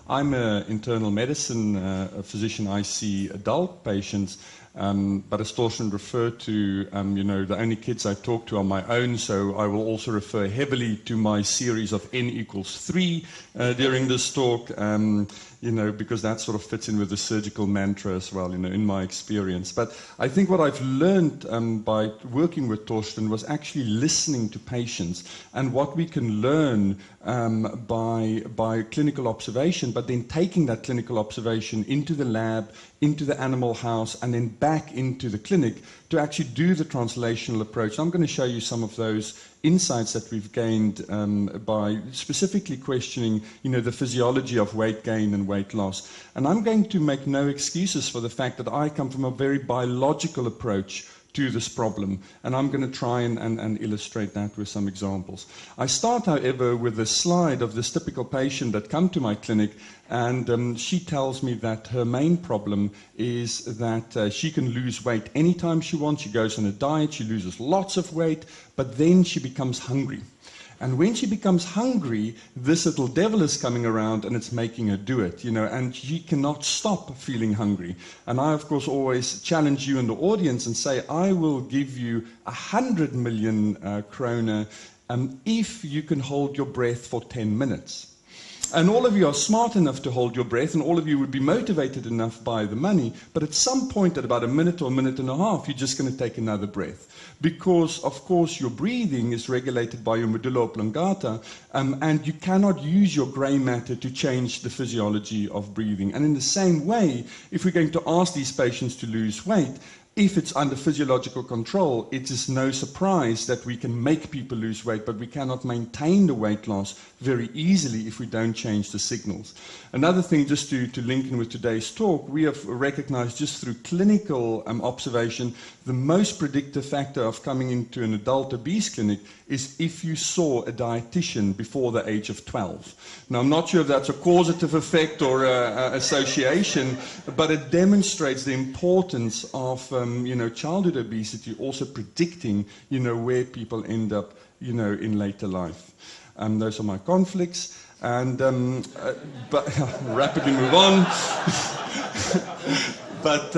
I'm an internal medicine physician. I see adult patients, but as Torsten referred to, the only kids I talk to are my own, so I will also refer heavily to my series of N=3 during this talk, because that sort of fits in with the surgical mantra as well, in my experience. But I think what I've learned by working with Torsten was actually listening to patients and what we can learn by clinical observation, but then taking that clinical observation into the lab, into the animal house, and then back into the clinic to actually do the translational approach. I'm going to show you some of those insights that we've gained by specifically questioning, the physiology of weight gain and weight loss. And I'm going to make no excuses for the fact that I come from a very biological approach to this problem, and I'm going to try and illustrate that with some examples. I start, however, with a slide of this typical patient that come to my clinic, and she tells me that her main problem is that she can lose weight anytime she wants. She goes on a diet, she loses lots of weight, but then she becomes hungry. And when she becomes hungry, this little devil is coming around and it's making her do it, and she cannot stop feeling hungry. And I, of course, always challenge you in the audience and say, I will give you 100 million kroner if you can hold your breath for 10 minutes. And all of you are smart enough to hold your breath, and all of you would be motivated enough by the money, but at some point, at about a minute or a minute and a half, you're just going to take another breath. Because, of course, your breathing is regulated by your medulla oblongata, and you cannot use your grey matter to change the physiology of breathing. And in the same way, if we're going to ask these patients to lose weight, if it's under physiological control, it is no surprise that we can make people lose weight, but we cannot maintain the weight loss very easily if we don't change the signals. Another thing, just to link in with today's talk, we have recognized just through clinical observation, the most predictive factor of coming into an adult obese clinic is if you saw a dietitian before the age of 12. Now, I'm not sure if that's a causative effect or association, but it demonstrates the importance of childhood obesity also predicting, where people end up, in later life. Those are my conflicts. And but rapidly move on. But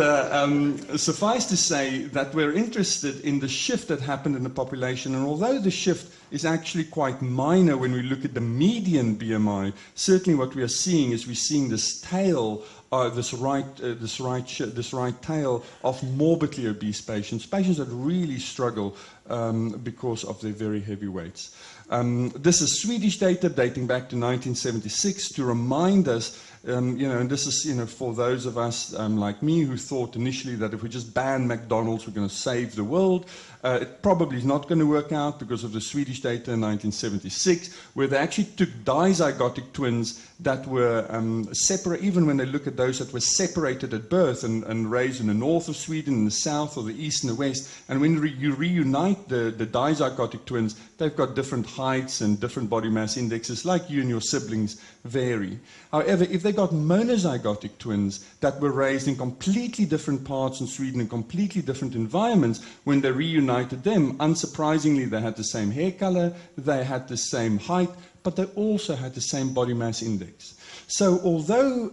suffice to say that we're interested in the shift that happened in the population, and although the shift is actually quite minor when we look at the median BMI, certainly what we are seeing is we're seeing this tail, this right tail of morbidly obese patients that really struggle because of their very heavy weights. This is Swedish data dating back to 1976 to remind us, and this is, for those of us like me who thought initially that if we just ban McDonald's, we're going to save the world. It probably is not going to work out because of the Swedish data in 1976, where they actually took dizygotic twins that were separate, even when they look at those that were separated at birth and raised in the north of Sweden, in the south, or the east and the west. And when you reunite the dizygotic twins, they've got different heights and different body mass indexes, like you and your siblings vary. However, if they got monozygotic twins that were raised in completely different parts in Sweden, in completely different environments, when they reunited them, unsurprisingly, they had the same hair color, they had the same height, but they also had the same body mass index. So although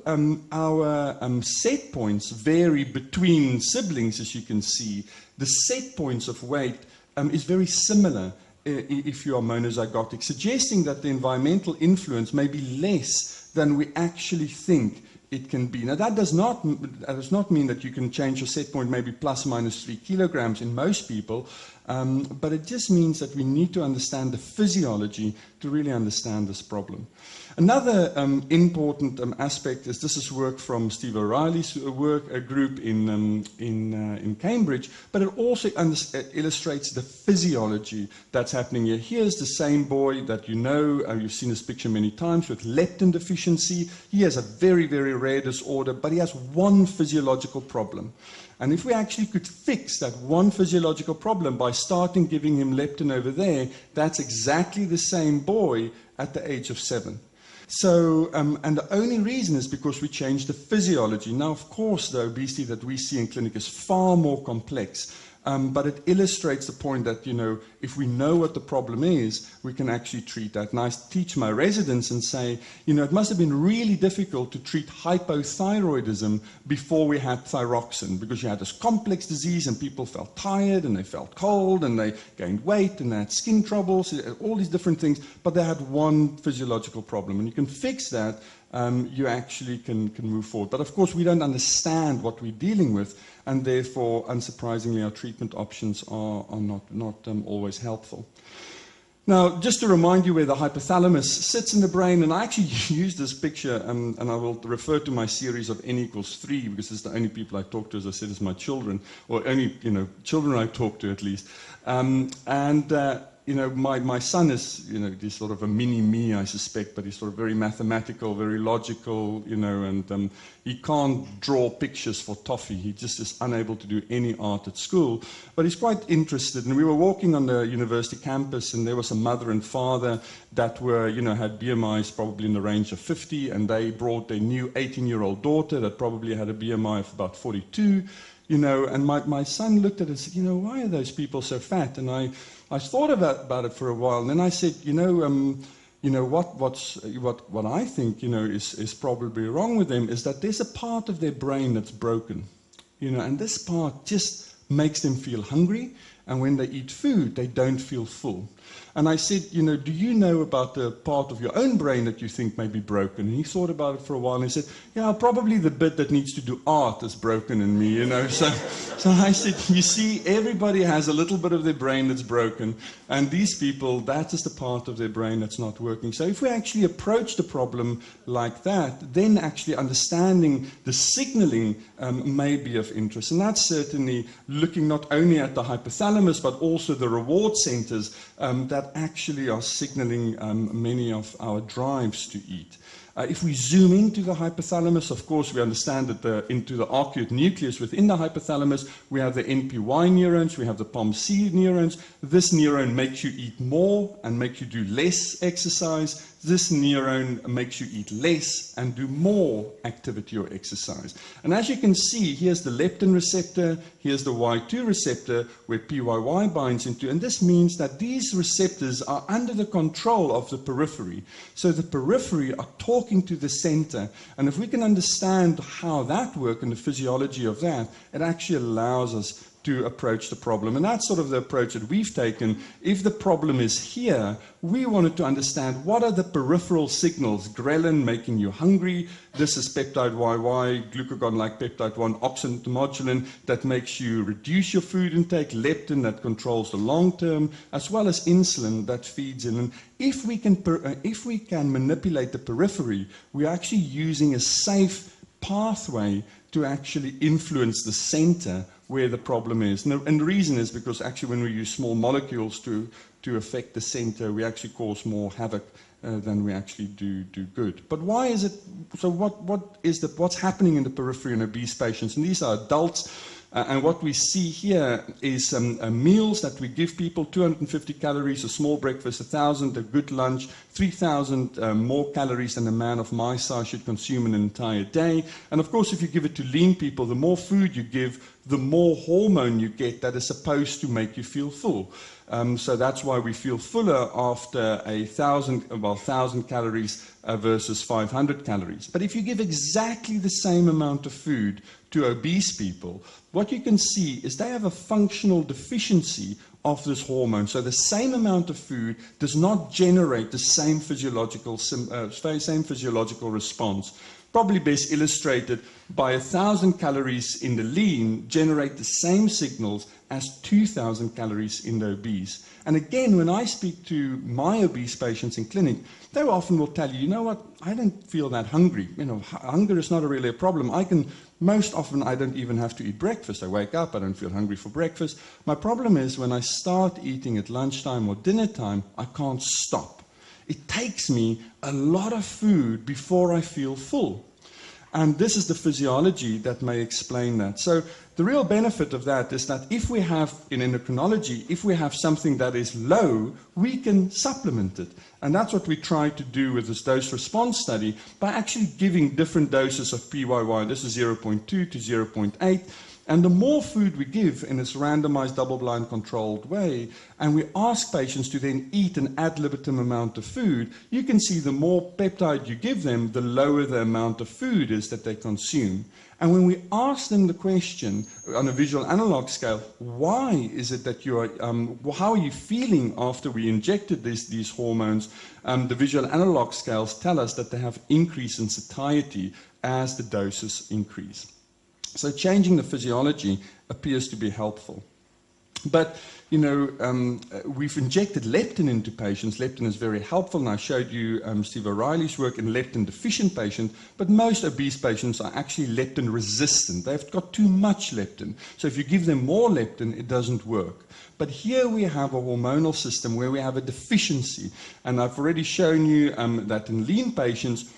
our set points vary between siblings, as you can see, the set points of weight is very similar if you are monozygotic, suggesting that the environmental influence may be less than we actually think it can be. Now, that does not mean that you can change your set point maybe plus minus 3 kilograms in most people, but it just means that we need to understand the physiology to really understand this problem. Another important aspect is this is work from Steve O'Reilly's group in Cambridge, but it also illustrates the physiology that's happening here. Here's the same boy that you've seen this picture many times, with leptin deficiency. He has a very, very rare disorder, but he has one physiological problem. And if we actually could fix that one physiological problem by starting giving him leptin over there, that's exactly the same boy at the age of 7. So, and the only reason is because we changed the physiology. Now, of course, the obesity that we see in clinic is far more complex, but it illustrates the point that, if we know what the problem is, we can actually treat that. And I teach my residents and say, you know, it must have been really difficult to treat hypothyroidism before we had thyroxine, because you had this complex disease and people felt tired and they felt cold and they gained weight and they had skin troubles, all these different things, but they had one physiological problem. And you can fix that, you actually can move forward. But of course, we don't understand what we're dealing with, and therefore, unsurprisingly, our treatment options are not always helpful. Now, just to remind you where the hypothalamus sits in the brain, and I actually use this picture, and I will refer to my series of n equals 3, because it's the only people I talk to, as I said, is my children, or only, you know, children I talk to at least. You know, my son is, you know, he's sort of a mini-me, I suspect, but he's sort of very mathematical, very logical, you know, and he can't draw pictures for toffee. He just is unable to do any art at school, but he's quite interested. And we were walking on the university campus, and there was a mother and father that were, you know, had BMIs probably in the range of 50, and they brought their new 18-year-old daughter that probably had a BMI of about 42, you know, and my son looked at it and said, you know, why are those people so fat? And I thought about it for a while, and then I said, you know, what I think, you know, is probably wrong with them is that there's a part of their brain that's broken, you know, and this part just makes them feel hungry, and when they eat food, they don't feel full. And I said, you know, do you know about the part of your own brain that you think may be broken? And he thought about it for a while, and he said, yeah, probably the bit that needs to do art is broken in me, you know. So I said, you see, everybody has a little bit of their brain that's broken, and these people, that is the part of their brain that's not working. So if we actually approach the problem like that, then actually understanding the signaling may be of interest. And that's certainly looking not only at the hypothalamus, but also the reward centers that actually are signaling many of our drives to eat. If we zoom into the hypothalamus, of course, we understand that into the arcuate nucleus within the hypothalamus, we have the NP-Y neurons, we have the POMC neurons. This neuron makes you eat more and makes you do less exercise. This neuron makes you eat less and do more activity or exercise. And as you can see, here's the leptin receptor, here's the Y2 receptor where PYY binds into, and this means that these receptors are under the control of the periphery. So the periphery are talking to the center, and if we can understand how that works and the physiology of that, it actually allows us to approach the problem. And that's sort of the approach that we've taken. If the problem is here, we wanted to understand what are the peripheral signals. Ghrelin making you hungry. This is peptide YY, glucagon-like peptide 1, oxyntomodulin that makes you reduce your food intake, leptin that controls the long term, as well as insulin that feeds in. And if we can manipulate the periphery, we're actually using a safe pathway to actually influence the center where the problem is. And the reason is because actually when we use small molecules to affect the center, we actually cause more havoc than we actually do good. But why is it, so what's happening in the periphery in obese patients? And these are adults. And what we see here is meals that we give people, 250 calories, a small breakfast, 1,000, a good lunch, 3,000 more calories than a man of my size should consume in an entire day. And of course, if you give it to lean people, the more food you give, the more hormone you get that is supposed to make you feel full. So that's why we feel fuller after 1,000 calories versus 500 calories. But if you give exactly the same amount of food to obese people, what you can see is they have a functional deficiency of this hormone. So the same amount of food does not generate the same physiological response. Probably best illustrated by 1,000 calories in the lean generate the same signals as 2,000 calories in the obese. And again, when I speak to my obese patients in clinic, they often will tell you, you know what, I don't feel that hungry. You know, hunger is not really a problem. Most often I don't even have to eat breakfast. I wake up, I don't feel hungry for breakfast. My problem is when I start eating at lunchtime or dinner time, I can't stop. It takes me a lot of food before I feel full. And this is the physiology that may explain that. So the real benefit of that is that if we have, in endocrinology, if we have something that is low, we can supplement it. And that's what we try to do with this dose-response study by actually giving different doses of PYY. This is 0.2 to 0.8. And the more food we give in this randomized, double-blind, controlled way, and we ask patients to then eat an ad libitum amount of food, you can see the more peptide you give them, the lower the amount of food is that they consume. And when we ask them the question on a visual analog scale, why is it that you are, how are you feeling after we injected these hormones, the visual analog scales tell us that they have increase in satiety as the doses increase. So changing the physiology appears to be helpful. But, you know, we've injected leptin into patients. Leptin is very helpful, and I showed you Steve O'Reilly's work in leptin-deficient patients, but most obese patients are actually leptin-resistant. They've got too much leptin. So if you give them more leptin, it doesn't work. But here we have a hormonal system where we have a deficiency, and I've already shown you that in lean patients,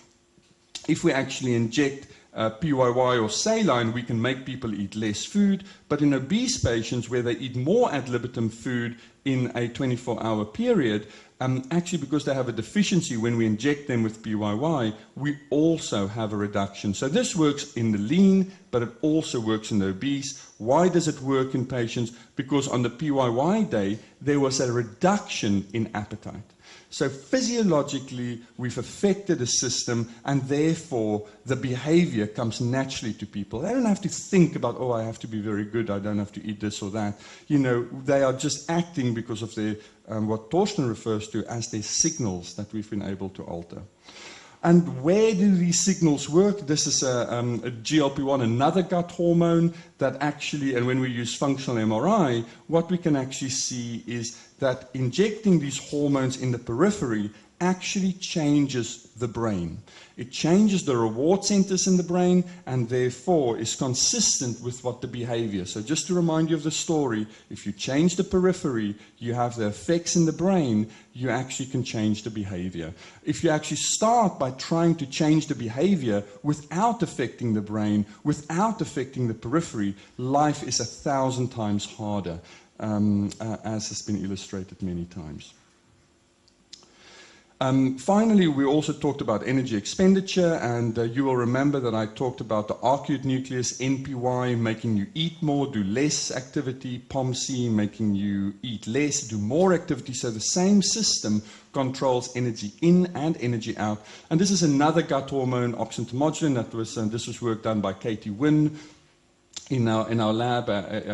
if we actually inject PYY or saline, we can make people eat less food, but in obese patients where they eat more ad libitum food in a 24-hour period, actually because they have a deficiency when we inject them with PYY, we also have a reduction. So this works in the lean, but it also works in the obese. Why does it work in patients? Because on the PYY day, there was a reduction in appetite. So physiologically, we've affected a system, and therefore the behavior comes naturally to people. They don't have to think about, oh, I have to be very good, I don't have to eat this or that. You know, they are just acting because of their, what Torsten refers to as their signals that we've been able to alter. And where do these signals work? This is a GLP-1, another gut hormone that actually, and when we use functional MRI, what we can actually see is that injecting these hormones in the periphery actually changes the brain. It changes the reward centers in the brain, and therefore is consistent with what the behavior. So just to remind you of the story, if you change the periphery, you have the effects in the brain, you actually can change the behavior. If you actually start by trying to change the behavior without affecting the brain, without affecting the periphery, life is 1,000 times harder, as has been illustrated many times. Finally, we also talked about energy expenditure, and you will remember that I talked about the arcuate nucleus, NPY, making you eat more, do less activity, POMC, making you eat less, do more activity. So the same system controls energy in and energy out. And this is another gut hormone, oxyntomodulin. That was, this was work done by Katie Wynn in our lab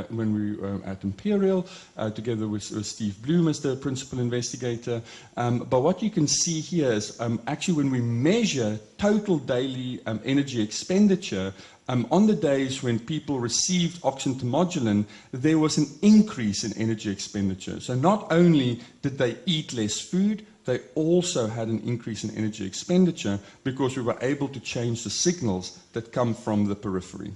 when we were at Imperial, together with Steve Bloom as the principal investigator. But what you can see here is actually when we measure total daily energy expenditure, on the days when people received oxyntomodulin, there was an increase in energy expenditure. So not only did they eat less food, they also had an increase in energy expenditure because we were able to change the signals that come from the periphery.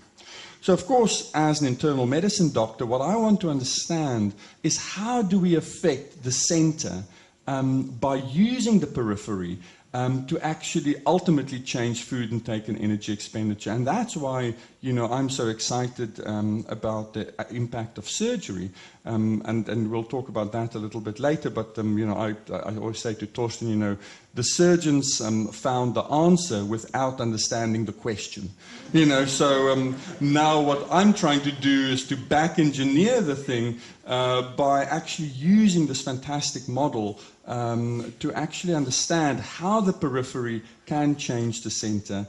So, of course, as an internal medicine doctor, what I want to understand is how do we affect the center by using the periphery to actually ultimately change food intake and energy expenditure. And that's why, you know, I'm so excited about the impact of surgery. And we'll talk about that a little bit later. But, you know, I always say to Torsten, you know, the surgeons found the answer without understanding the question. You know, so now what I'm trying to do is to back engineer the thing by actually using this fantastic model to actually understand how the periphery can change the center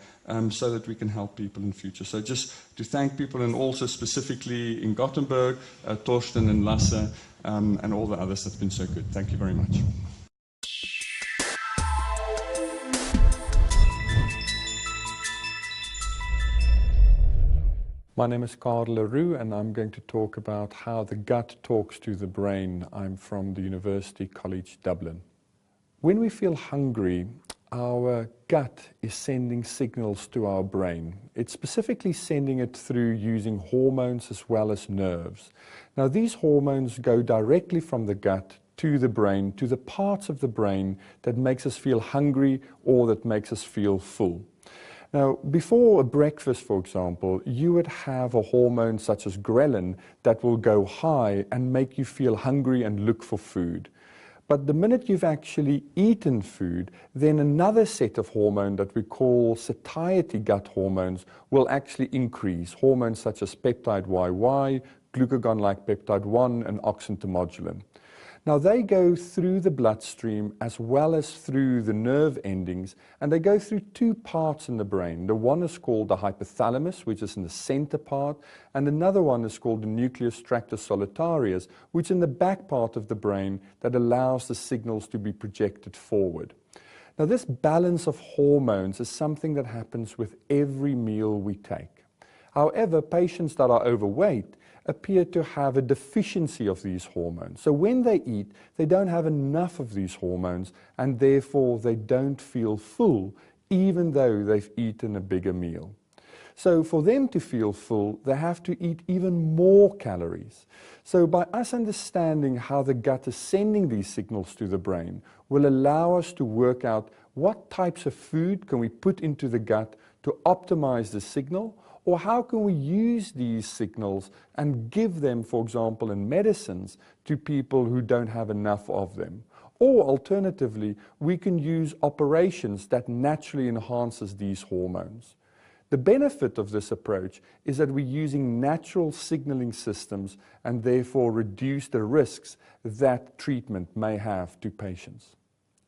so that we can help people in the future. So just to thank people, and also specifically in Gothenburg, Torsten and Lasse, and all the others that's been so good. Thank you very much. My name is Carel le Roux, and I'm going to talk about how the gut talks to the brain. I'm from the University College Dublin. When we feel hungry, our gut is sending signals to our brain. It's specifically sending it through using hormones as well as nerves. Now, these hormones go directly from the gut to the brain, to the parts of the brain that makes us feel hungry or that makes us feel full. Now, before a breakfast, for example, you would have a hormone such as ghrelin that will go high and make you feel hungry and look for food. But the minute you've actually eaten food, then another set of hormones that we call satiety gut hormones will actually increase. Hormones such as peptide YY, glucagon-like peptide 1, and oxyntomodulin. Now they go through the bloodstream as well as through the nerve endings, and they go through two parts in the brain. The one is called the hypothalamus, which is in the center part, and another one is called the nucleus tractus solitarius, which is in the back part of the brain that allows the signals to be projected forward. Now this balance of hormones is something that happens with every meal we take. However, patients that are overweight appear to have a deficiency of these hormones. So when they eat, they don't have enough of these hormones, and therefore they don't feel full, even though they've eaten a bigger meal. So for them to feel full, they have to eat even more calories. So by us understanding how the gut is sending these signals to the brain will allow us to work out what types of food can we put into the gut to optimize the signal, or how can we use these signals and give them, for example, in medicines to people who don't have enough of them. Or alternatively, we can use operations that naturally enhances these hormones. The benefit of this approach is that we're using natural signaling systems and therefore reduce the risks that treatment may have to patients.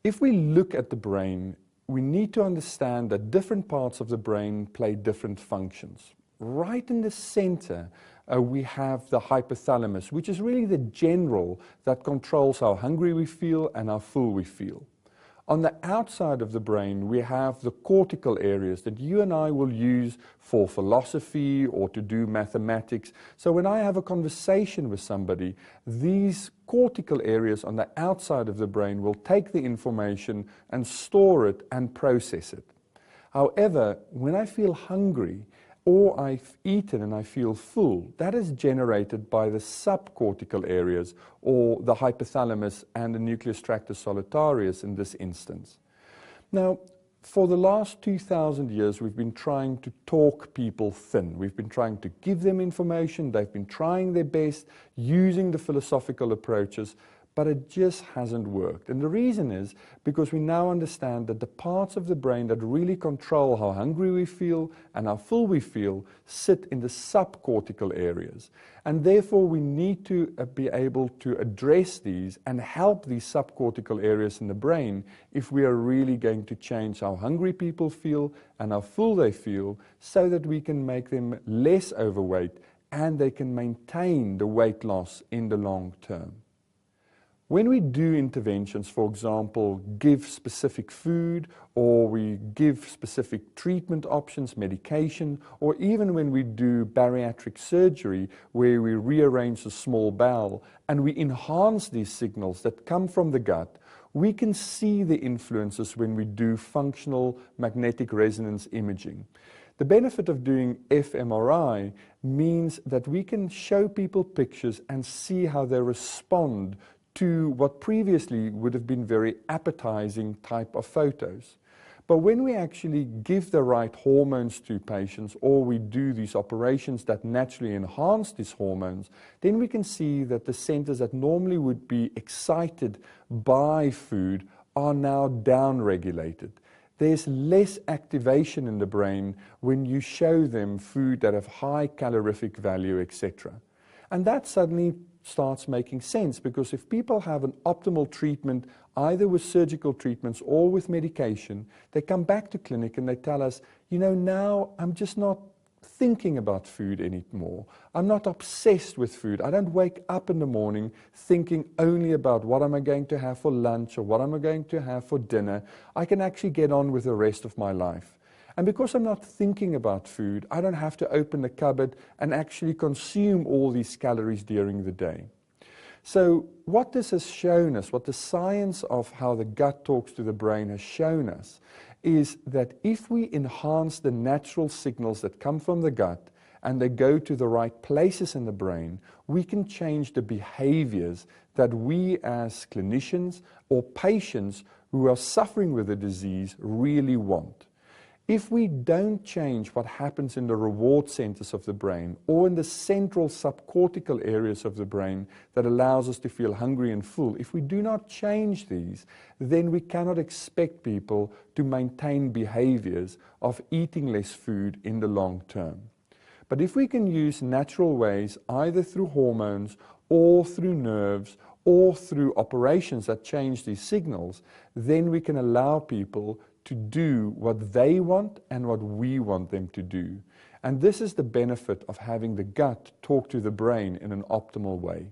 If we look at the brain, we need to understand that different parts of the brain play different functions. Right in the center, we have the hypothalamus, which is really the general that controls how hungry we feel and how full we feel. On the outside of the brain, we have the cortical areas that you and I will use for philosophy or to do mathematics. So when I have a conversation with somebody, these cortical areas on the outside of the brain will take the information and store it and process it. However, when I feel hungry, or I've eaten and I feel full, that is generated by the subcortical areas, or the hypothalamus and the nucleus tractus solitarius in this instance. Now, for the last 2,000 years, we've been trying to talk people thin. We've been trying to give them information. They've been trying their best using the philosophical approaches, but it just hasn't worked. And the reason is because we now understand that the parts of the brain that really control how hungry we feel and how full we feel sit in the subcortical areas. And therefore we need to be able to address these and help these subcortical areas in the brain if we are really going to change how hungry people feel and how full they feel, so that we can make them less overweight and they can maintain the weight loss in the long term. When we do interventions, for example, give specific food, or we give specific treatment options, medication, or even when we do bariatric surgery where we rearrange the small bowel and we enhance these signals that come from the gut, we can see the influences when we do functional magnetic resonance imaging. The benefit of doing fMRI means that we can show people pictures and see how they respond to what previously would have been very appetizing type of photos. But when we actually give the right hormones to patients, or we do these operations that naturally enhance these hormones, then we can see that the centers that normally would be excited by food are now downregulated. There's less activation in the brain when you show them food that have high calorific value, etc. And that suddenly starts making sense, because if people have an optimal treatment, either with surgical treatments or with medication, they come back to clinic and they tell us, you know, now I'm just not thinking about food anymore. I'm not obsessed with food. I don't wake up in the morning thinking only about what am I going to have for lunch or what am I going to have for dinner. I can actually get on with the rest of my life. And because I'm not thinking about food, I don't have to open the cupboard and actually consume all these calories during the day. So what this has shown us, what the science of how the gut talks to the brain has shown us, is that if we enhance the natural signals that come from the gut and they go to the right places in the brain, we can change the behaviors that we as clinicians or patients who are suffering with the disease really want. If we don't change what happens in the reward centers of the brain or in the central subcortical areas of the brain that allows us to feel hungry and full, if we do not change these, then we cannot expect people to maintain behaviors of eating less food in the long term. But if we can use natural ways, either through hormones or through nerves or through operations that change these signals, then we can allow people to do what they want and what we want them to do. And this is the benefit of having the gut talk to the brain in an optimal way.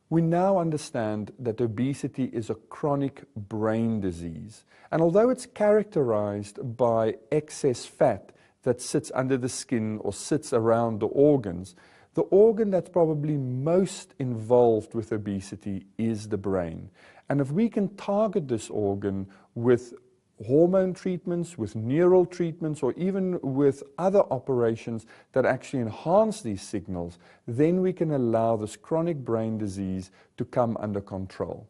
We now understand that obesity is a chronic brain disease. And although it's characterized by excess fat that sits under the skin or sits around the organs, the organ that's probably most involved with obesity is the brain. And if we can target this organ with hormone treatments, with neural treatments, or even with other operations that actually enhance these signals, then we can allow this chronic brain disease to come under control.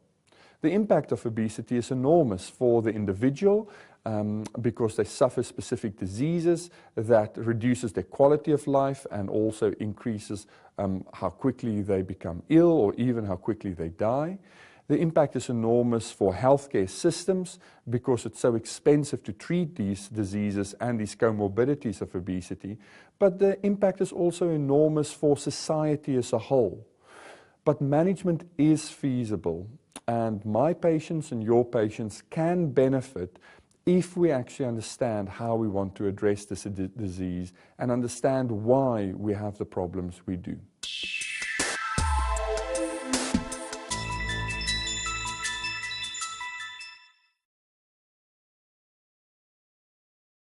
The impact of obesity is enormous for the individual because they suffer specific diseases that reduces their quality of life and also increases how quickly they become ill or even how quickly they die. The impact is enormous for healthcare systems because it's so expensive to treat these diseases and these comorbidities of obesity. But the impact is also enormous for society as a whole. But management is feasible, and my patients and your patients can benefit if we actually understand how we want to address this disease and understand why we have the problems we do.